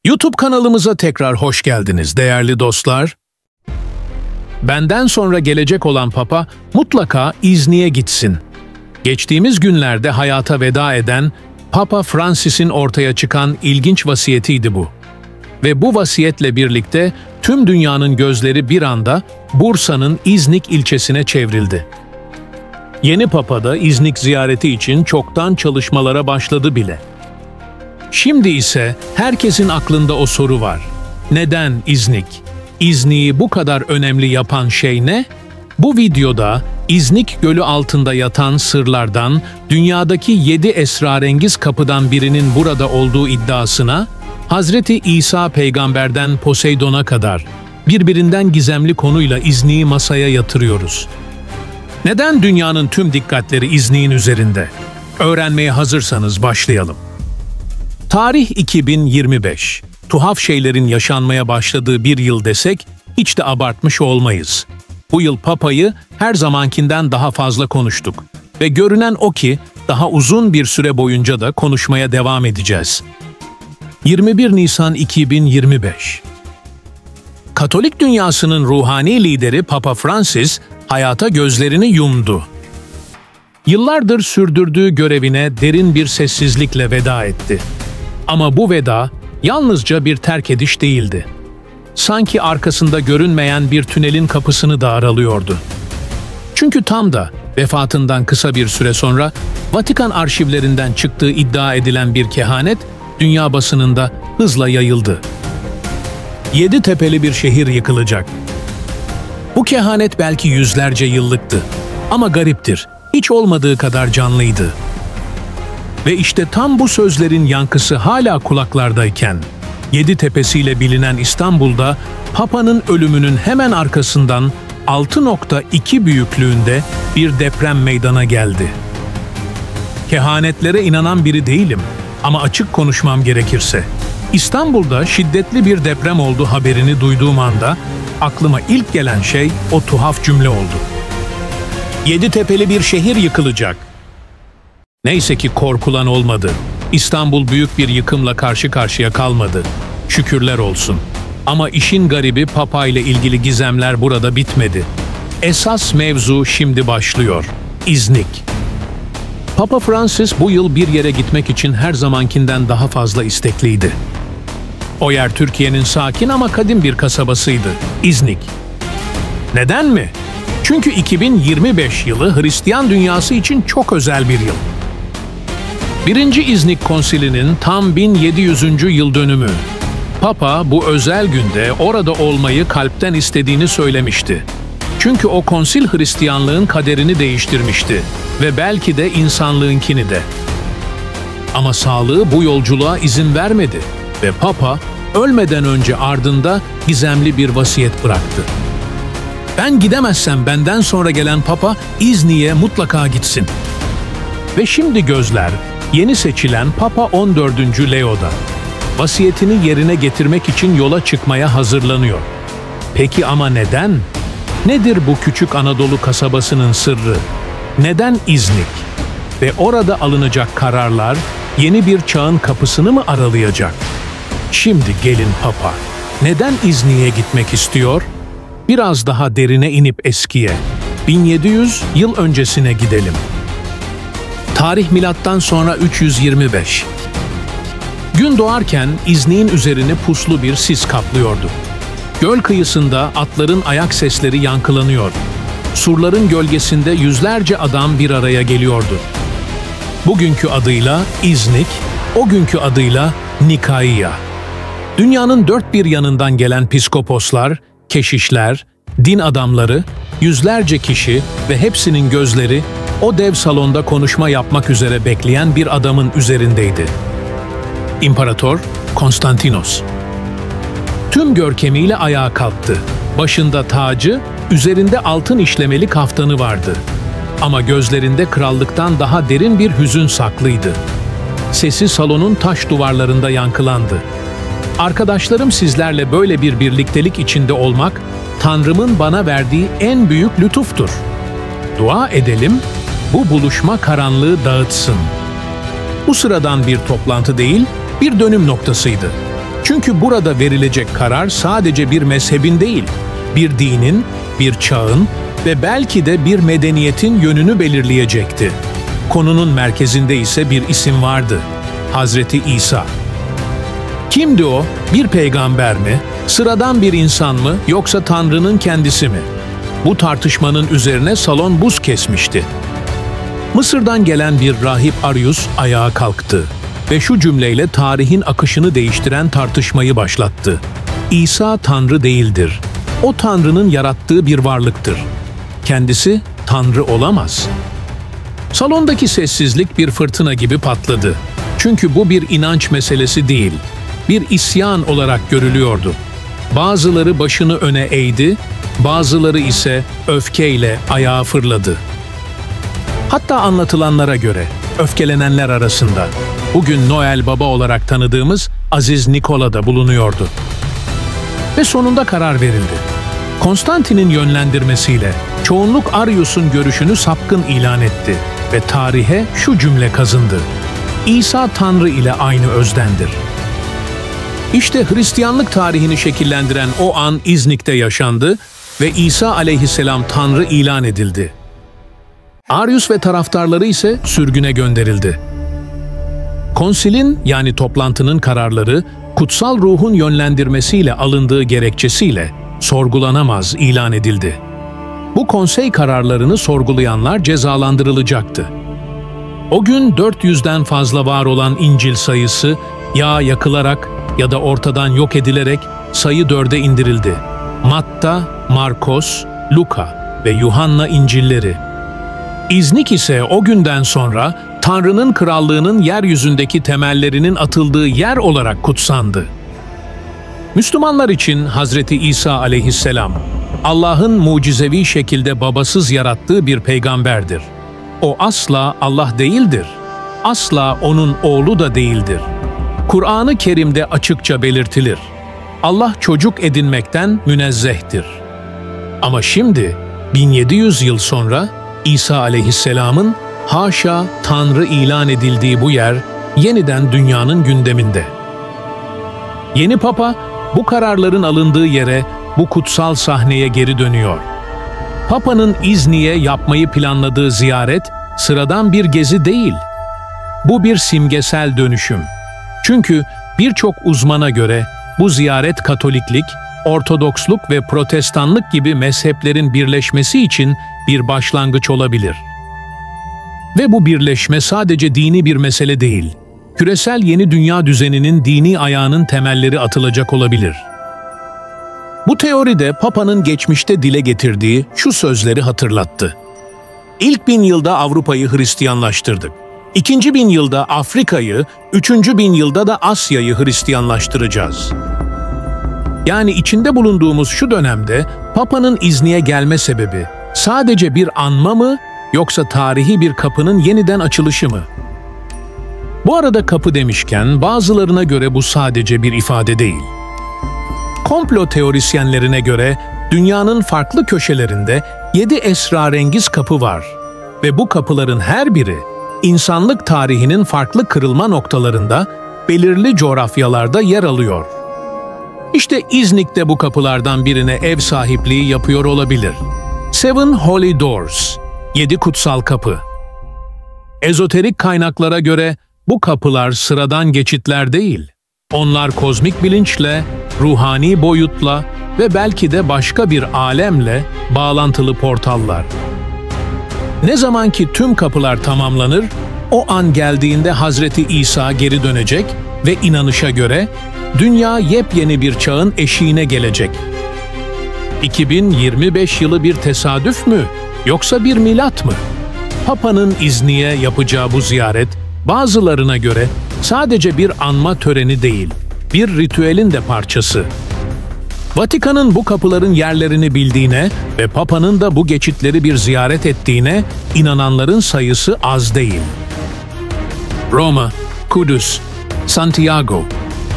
YouTube kanalımıza tekrar hoş geldiniz değerli dostlar. Benden sonra gelecek olan Papa mutlaka İznik'e gitsin. Geçtiğimiz günlerde hayata veda eden Papa Francis'in ortaya çıkan ilginç vasiyetiydi bu. Ve bu vasiyetle birlikte tüm dünyanın gözleri bir anda Bursa'nın İznik ilçesine çevrildi. Yeni Papa da İznik ziyareti için çoktan çalışmalara başladı bile. Şimdi ise herkesin aklında o soru var. Neden İznik? İznik'i bu kadar önemli yapan şey ne? Bu videoda İznik Gölü altında yatan sırlardan, dünyadaki 7 esrarengiz kapıdan birinin burada olduğu iddiasına, Hazreti İsa peygamberden Poseidon'a kadar birbirinden gizemli konuyla İznik'i masaya yatırıyoruz. Neden dünyanın tüm dikkatleri İznik'in üzerinde? Öğrenmeye hazırsanız başlayalım. Tarih 2025. Tuhaf şeylerin yaşanmaya başladığı bir yıl desek hiç de abartmış olmayız. Bu yıl Papa'yı her zamankinden daha fazla konuştuk ve görünen o ki daha uzun bir süre boyunca da konuşmaya devam edeceğiz. 21 Nisan 2025. Katolik dünyasının ruhani lideri Papa Francis hayata gözlerini yumdu. Yıllardır sürdürdüğü görevine derin bir sessizlikle veda etti. Ama bu veda yalnızca bir terk ediş değildi. Sanki arkasında görünmeyen bir tünelin kapısını da aralıyordu. Çünkü tam da vefatından kısa bir süre sonra Vatikan arşivlerinden çıktığı iddia edilen bir kehanet dünya basınında hızla yayıldı. 7 tepeli bir şehir yıkılacak. Bu kehanet belki yüzlerce yıllıktı ama gariptir, hiç olmadığı kadar canlıydı. Ve işte tam bu sözlerin yankısı hala kulaklardayken, Yeditepe'siyle bilinen İstanbul'da Papa'nın ölümünün hemen arkasından 6.2 büyüklüğünde bir deprem meydana geldi. Kehanetlere inanan biri değilim ama açık konuşmam gerekirse, İstanbul'da şiddetli bir deprem oldu haberini duyduğum anda aklıma ilk gelen şey o tuhaf cümle oldu. 7 tepeli bir şehir yıkılacak. Neyse ki korkulan olmadı. İstanbul büyük bir yıkımla karşı karşıya kalmadı. Şükürler olsun. Ama işin garibi Papa ile ilgili gizemler burada bitmedi. Esas mevzu şimdi başlıyor. İznik. Papa Francis bu yıl bir yere gitmek için her zamankinden daha fazla istekliydi. O yer Türkiye'nin sakin ama kadim bir kasabasıydı. İznik. Neden mi? Çünkü 2025 yılı Hristiyan dünyası için çok özel bir yıl. 1. İznik Konsili'nin tam 1700. yıl dönümü. Papa bu özel günde orada olmayı kalpten istediğini söylemişti. Çünkü o konsil Hristiyanlığın kaderini değiştirmişti ve belki de insanlığınkini de. Ama sağlığı bu yolculuğa izin vermedi ve Papa ölmeden önce ardında gizemli bir vasiyet bıraktı. Ben gidemezsem benden sonra gelen Papa İznik'e mutlaka gitsin. Ve şimdi gözler yeni seçilen Papa 14. Leo'da. Vasiyetini yerine getirmek için yola çıkmaya hazırlanıyor. Peki ama neden? Nedir bu küçük Anadolu kasabasının sırrı? Neden İznik? Ve orada alınacak kararlar yeni bir çağın kapısını mı aralayacak? Şimdi gelin Papa. Neden İznik'e gitmek istiyor? Biraz daha derine inip eskiye, 1700 yıl öncesine gidelim. Tarih milattan sonra 325. Gün doğarken İznik'in üzerini puslu bir sis kaplıyordu. Göl kıyısında atların ayak sesleri yankılanıyor. Surların gölgesinde yüzlerce adam bir araya geliyordu. Bugünkü adıyla İznik, o günkü adıyla Nikaia. Dünyanın dört bir yanından gelen piskoposlar, keşişler, din adamları, yüzlerce kişi ve hepsinin gözleri o dev salonda konuşma yapmak üzere bekleyen bir adamın üzerindeydi. İmparator Konstantinos. Tüm görkemiyle ayağa kalktı. Başında tacı, üzerinde altın işlemeli kaftanı vardı. Ama gözlerinde krallıktan daha derin bir hüzün saklıydı. Sesi salonun taş duvarlarında yankılandı. Arkadaşlarım, sizlerle böyle bir birliktelik içinde olmak, Tanrım'ın bana verdiği en büyük lütuftur. Dua edelim, bu buluşma karanlığı dağıtsın. Bu sıradan bir toplantı değil, bir dönüm noktasıydı. Çünkü burada verilecek karar sadece bir mezhebin değil, bir dinin, bir çağın ve belki de bir medeniyetin yönünü belirleyecekti. Konunun merkezinde ise bir isim vardı: Hazreti İsa. Kimdi o? Bir peygamber mi? Sıradan bir insan mı? Yoksa Tanrı'nın kendisi mi? Bu tartışmanın üzerine salon buz kesmişti. Mısır'dan gelen bir rahip Arius ayağa kalktı ve şu cümleyle tarihin akışını değiştiren tartışmayı başlattı: İsa Tanrı değildir. O Tanrı'nın yarattığı bir varlıktır. Kendisi Tanrı olamaz. Salondaki sessizlik bir fırtına gibi patladı. Çünkü bu bir inanç meselesi değil, bir isyan olarak görülüyordu. Bazıları başını öne eğdi, bazıları ise öfkeyle ayağa fırladı. Hatta anlatılanlara göre öfkelenenler arasında bugün Noel Baba olarak tanıdığımız Aziz Nikola da bulunuyordu. Ve sonunda karar verildi. Konstantin'in yönlendirmesiyle çoğunluk Arius'un görüşünü sapkın ilan etti ve tarihe şu cümle kazındı: İsa Tanrı ile aynı özdendir. İşte Hristiyanlık tarihini şekillendiren o an İznik'te yaşandı ve İsa aleyhisselam Tanrı ilan edildi. Arius ve taraftarları ise sürgüne gönderildi. Konsilin, yani toplantının kararları, kutsal ruhun yönlendirmesiyle alındığı gerekçesiyle sorgulanamaz ilan edildi. Bu konsey kararlarını sorgulayanlar cezalandırılacaktı. O gün 400'den fazla var olan İncil sayısı ya yakılarak ya da ortadan yok edilerek sayı 4'e indirildi. Matta, Markos, Luka ve Yuhanna İncilleri. İznik ise o günden sonra Tanrı'nın krallığının yeryüzündeki temellerinin atıldığı yer olarak kutsandı. Müslümanlar için Hazreti İsa aleyhisselam, Allah'ın mucizevi şekilde babasız yarattığı bir peygamberdir. O asla Allah değildir. Asla onun oğlu da değildir. Kur'an-ı Kerim'de açıkça belirtilir: Allah çocuk edinmekten münezzehtir. Ama şimdi 1700 yıl sonra İsa aleyhisselamın haşa Tanrı ilan edildiği bu yer yeniden dünyanın gündeminde. Yeni Papa bu kararların alındığı yere, bu kutsal sahneye geri dönüyor. Papa'nın İznik'e yapmayı planladığı ziyaret sıradan bir gezi değil. Bu bir simgesel dönüşüm. Çünkü birçok uzmana göre bu ziyaret Katoliklik, Ortodoksluk ve Protestanlık gibi mezheplerin birleşmesi için bir başlangıç olabilir. Ve bu birleşme sadece dini bir mesele değil, küresel yeni dünya düzeninin dini ayağının temelleri atılacak olabilir. Bu teoride Papa'nın geçmişte dile getirdiği şu sözleri hatırlattı: İlk 1000 yılda Avrupa'yı Hristiyanlaştırdık. 2. 1000 yılda Afrika'yı, 3. 1000 yılda da Asya'yı Hristiyanlaştıracağız. Yani içinde bulunduğumuz şu dönemde Papa'nın İznik'e gelme sebebi sadece bir anma mı, yoksa tarihi bir kapının yeniden açılışı mı? Bu arada kapı demişken bazılarına göre bu sadece bir ifade değil. Komplo teorisyenlerine göre dünyanın farklı köşelerinde 7 esrarengiz kapı var ve bu kapıların her biri insanlık tarihinin farklı kırılma noktalarında, belirli coğrafyalarda yer alıyor. İşte İznik'te bu kapılardan birine ev sahipliği yapıyor olabilir. Seven Holy Doors, 7 kutsal kapı. Ezoterik kaynaklara göre bu kapılar sıradan geçitler değil. Onlar kozmik bilinçle, ruhani boyutla ve belki de başka bir alemle bağlantılı portallar. Ne zaman ki tüm kapılar tamamlanır, o an geldiğinde Hazreti İsa geri dönecek ve inanışa göre dünya yepyeni bir çağın eşiğine gelecek. 2025 yılı bir tesadüf mü, yoksa bir milat mı? Papa'nın İznik'e yapacağı bu ziyaret, bazılarına göre sadece bir anma töreni değil, bir ritüelin de parçası. Vatikan'ın bu kapıların yerlerini bildiğine ve Papa'nın da bu geçitleri bir ziyaret ettiğine inananların sayısı az değil. Roma, Kudüs, Santiago,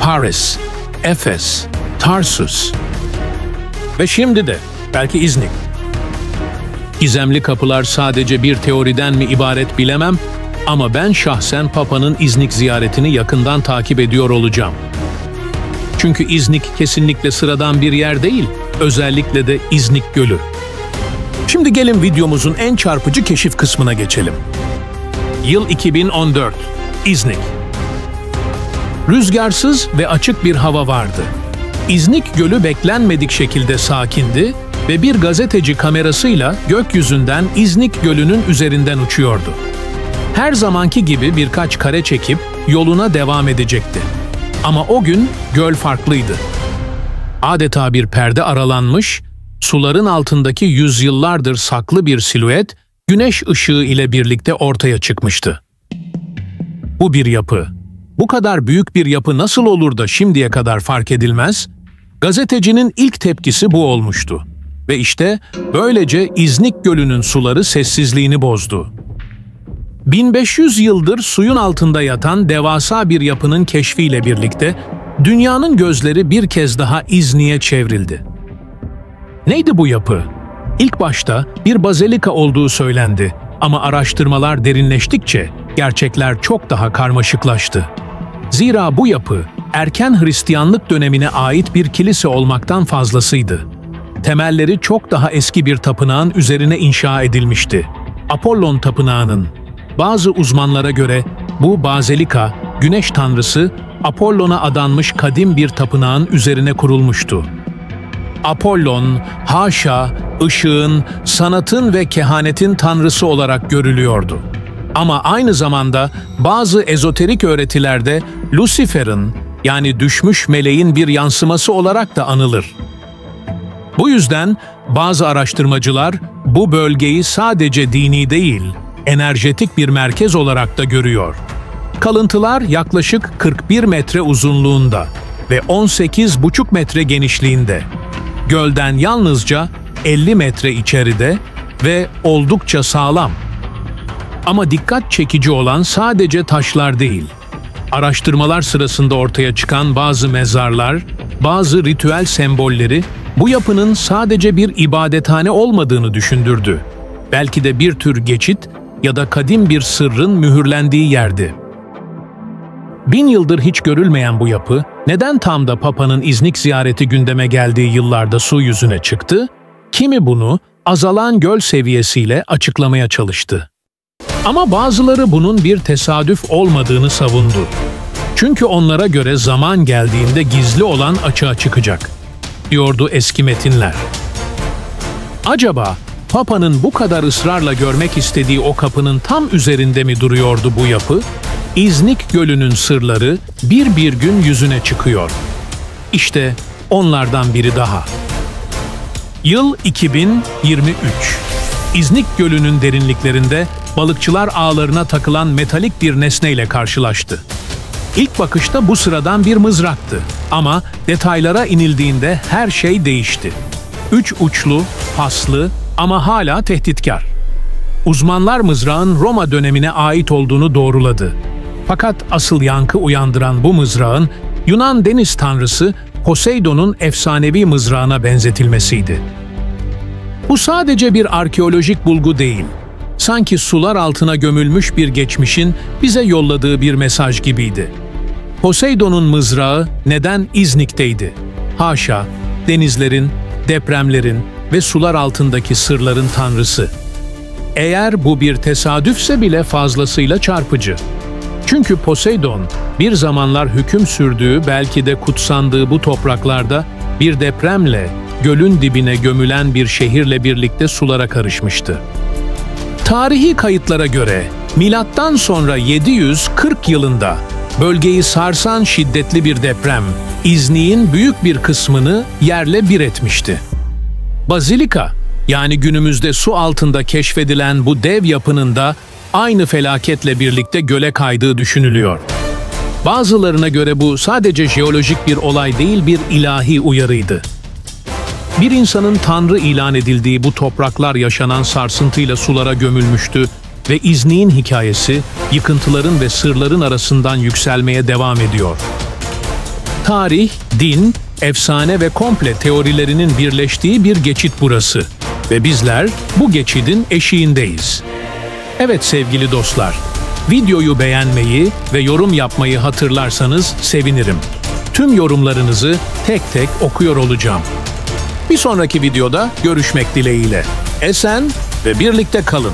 Paris, Efes, Tarsus ve şimdi de belki İznik. Gizemli kapılar sadece bir teoriden mi ibaret bilemem ama ben şahsen Papa'nın İznik ziyaretini yakından takip ediyor olacağım. Çünkü İznik kesinlikle sıradan bir yer değil, özellikle de İznik Gölü. Şimdi gelin videomuzun en çarpıcı keşif kısmına geçelim. Yıl 2014, İznik. Rüzgarsız ve açık bir hava vardı. İznik Gölü beklenmedik şekilde sakindi ve bir gazeteci kamerasıyla gökyüzünden İznik Gölü'nün üzerinden uçuyordu. Her zamanki gibi birkaç kare çekip yoluna devam edecekti. Ama o gün göl farklıydı. Adeta bir perde aralanmış, suların altındaki yüzyıllardır saklı bir silüet, güneş ışığı ile birlikte ortaya çıkmıştı. Bu bir yapı. Bu kadar büyük bir yapı nasıl olur da şimdiye kadar fark edilmez? Gazetecinin ilk tepkisi bu olmuştu. Ve işte böylece İznik Gölü'nün suları sessizliğini bozdu. 1500 yıldır suyun altında yatan devasa bir yapının keşfiyle birlikte dünyanın gözleri bir kez daha İznik'e çevrildi. Neydi bu yapı? İlk başta bir bazilika olduğu söylendi ama araştırmalar derinleştikçe gerçekler çok daha karmaşıklaştı. Zira bu yapı erken Hristiyanlık dönemine ait bir kilise olmaktan fazlasıydı. Temelleri çok daha eski bir tapınağın üzerine inşa edilmişti. Apollon Tapınağı'nın. Bazı uzmanlara göre bu bazilika, güneş tanrısı Apollon'a adanmış kadim bir tapınağın üzerine kurulmuştu. Apollon, haşa, ışığın, sanatın ve kehanetin tanrısı olarak görülüyordu. Ama aynı zamanda bazı ezoterik öğretilerde Lucifer'in, yani düşmüş meleğin bir yansıması olarak da anılır. Bu yüzden bazı araştırmacılar bu bölgeyi sadece dini değil, enerjetik bir merkez olarak da görüyor. Kalıntılar yaklaşık 41 metre uzunluğunda ve 18,5 metre genişliğinde. Gölden yalnızca 50 metre içeride ve oldukça sağlam. Ama dikkat çekici olan sadece taşlar değil. Araştırmalar sırasında ortaya çıkan bazı mezarlar, bazı ritüel sembolleri bu yapının sadece bir ibadethane olmadığını düşündürdü. Belki de bir tür geçit ya da kadim bir sırrın mühürlendiği yerdi. 1000 yıldır hiç görülmeyen bu yapı, neden tam da Papa'nın İznik ziyareti gündeme geldiği yıllarda su yüzüne çıktı? Kimi bunu azalan göl seviyesiyle açıklamaya çalıştı. Ama bazıları bunun bir tesadüf olmadığını savundu. Çünkü onlara göre zaman geldiğinde gizli olan açığa çıkacak, diyordu eski metinler. Acaba Papa'nın bu kadar ısrarla görmek istediği o kapının tam üzerinde mi duruyordu bu yapı? İznik Gölü'nün sırları bir gün yüzüne çıkıyor. İşte onlardan biri daha. Yıl 2023. İznik Gölü'nün derinliklerinde balıkçılar ağlarına takılan metalik bir nesneyle karşılaştı. İlk bakışta bu sıradan bir mızraktı ama detaylara inildiğinde her şey değişti. 3 uçlu, paslı ama hala tehditkar. Uzmanlar mızrağın Roma dönemine ait olduğunu doğruladı. Fakat asıl yankı uyandıran bu mızrağın Yunan deniz tanrısı Poseidon'un efsanevi mızrağına benzetilmesiydi. Bu sadece bir arkeolojik bulgu değil, sanki sular altına gömülmüş bir geçmişin bize yolladığı bir mesaj gibiydi. Poseidon'un mızrağı neden İznik'teydi? Haşa, denizlerin, depremlerin ve sular altındaki sırların tanrısı. Eğer bu bir tesadüfse bile fazlasıyla çarpıcı. Çünkü Poseidon, bir zamanlar hüküm sürdüğü, belki de kutsandığı bu topraklarda bir depremle, gölün dibine gömülen bir şehirle birlikte sulara karışmıştı. Tarihi kayıtlara göre, milattan sonra 740 yılında bölgeyi sarsan şiddetli bir deprem, İznik'in büyük bir kısmını yerle bir etmişti. Bazilika, yani günümüzde su altında keşfedilen bu dev yapının da aynı felaketle birlikte göle kaydığı düşünülüyor. Bazılarına göre bu sadece jeolojik bir olay değil, bir ilahi uyarıydı. Bir insanın Tanrı ilan edildiği bu topraklar yaşanan sarsıntıyla sulara gömülmüştü ve İznik'in hikayesi yıkıntıların ve sırların arasından yükselmeye devam ediyor. Tarih, din, efsane ve komple teorilerinin birleştiği bir geçit burası ve bizler bu geçidin eşiğindeyiz. Evet sevgili dostlar, videoyu beğenmeyi ve yorum yapmayı hatırlarsanız sevinirim. tüm yorumlarınızı tek tek okuyor olacağım. Bir sonraki videoda görüşmek dileğiyle. Esen ve birlikte kalın.